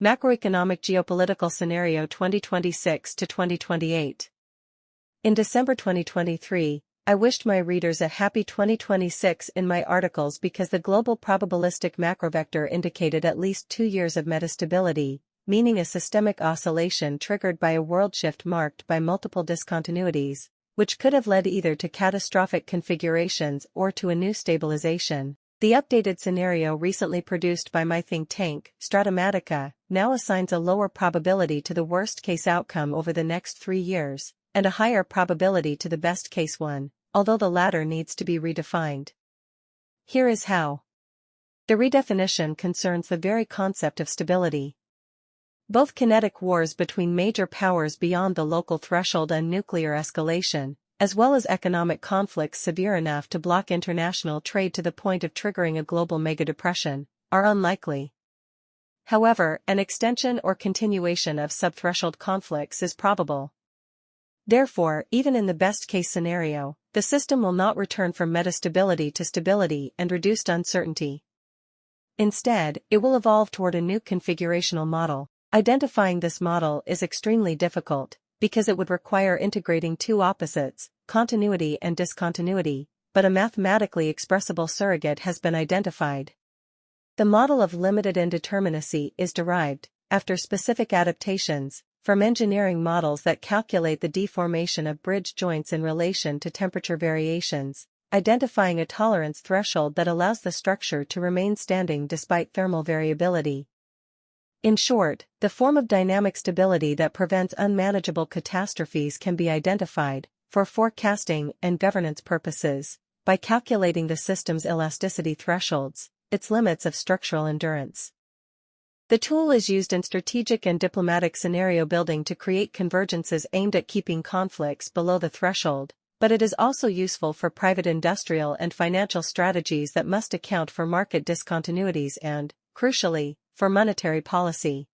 Macroeconomic Geopolitical Scenario 2026 to 2028. In December 2023, I wished my readers a happy 2026 in my articles because the global probabilistic macrovector indicated at least 2 years of metastability, meaning a systemic oscillation triggered by a world shift marked by multiple discontinuities, which could have led either to catastrophic configurations or to a new stabilization. The updated scenario recently produced by my think tank, Stratematica, now assigns a lower probability to the worst-case outcome over the next 3 years, and a higher probability to the best-case one, although the latter needs to be redefined. Here is how. The redefinition concerns the very concept of stability. Both kinetic wars between major powers beyond the local threshold and nuclear escalation, as well as economic conflicts severe enough to block international trade to the point of triggering a global mega-depression, are unlikely. However, an extension or continuation of subthreshold conflicts is probable. Therefore, even in the best-case scenario, the system will not return from metastability to stability and reduced uncertainty. Instead, it will evolve toward a new configurational model. Identifying this model is extremely difficult, because it would require integrating two opposites, continuity and discontinuity, but a mathematically expressible surrogate has been identified. The model of limited indeterminacy is derived, after specific adaptations, from engineering models that calculate the deformation of bridge joints in relation to temperature variations, identifying a tolerance threshold that allows the structure to remain standing despite thermal variability. In short, the form of dynamic stability that prevents unmanageable catastrophes can be identified, for forecasting and governance purposes, by calculating the system's elasticity thresholds, its limits of structural endurance. The tool is used in strategic and diplomatic scenario building to create convergences aimed at keeping conflicts below the threshold, but it is also useful for private industrial and financial strategies that must account for market discontinuities and, crucially, for monetary policy.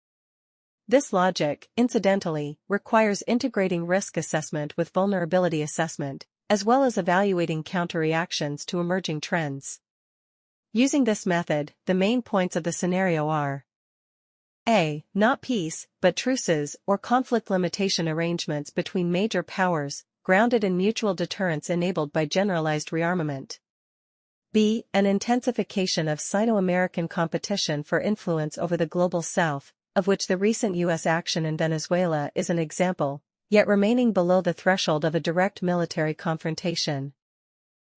This logic, incidentally, requires integrating risk assessment with vulnerability assessment, as well as evaluating counterreactions to emerging trends. Using this method, the main points of the scenario are: A. Not peace, but truces or conflict limitation arrangements between major powers, grounded in mutual deterrence enabled by generalized rearmament. B. An intensification of Sino-American competition for influence over the global south, of which the recent U.S. action in Venezuela is an example, yet remaining below the threshold of a direct military confrontation.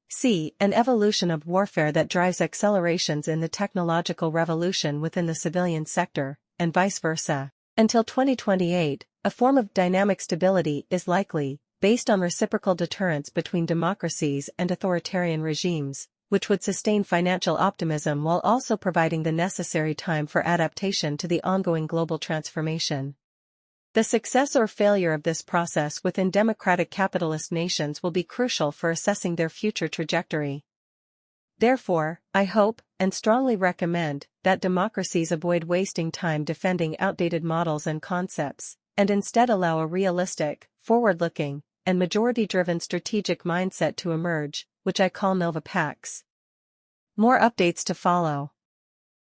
C. An evolution of warfare that drives accelerations in the technological revolution within the civilian sector, and vice versa. Until 2028, a form of dynamic stability is likely, based on reciprocal deterrence between democracies and authoritarian regimes, which would sustain financial optimism while also providing the necessary time for adaptation to the ongoing global transformation. The success or failure of this process within democratic capitalist nations will be crucial for assessing their future trajectory. Therefore, I hope, and strongly recommend, that democracies avoid wasting time defending outdated models and concepts, and instead allow a realistic, forward-looking, and majority-driven strategic mindset to emerge, which I call Nova Pax. More updates to follow.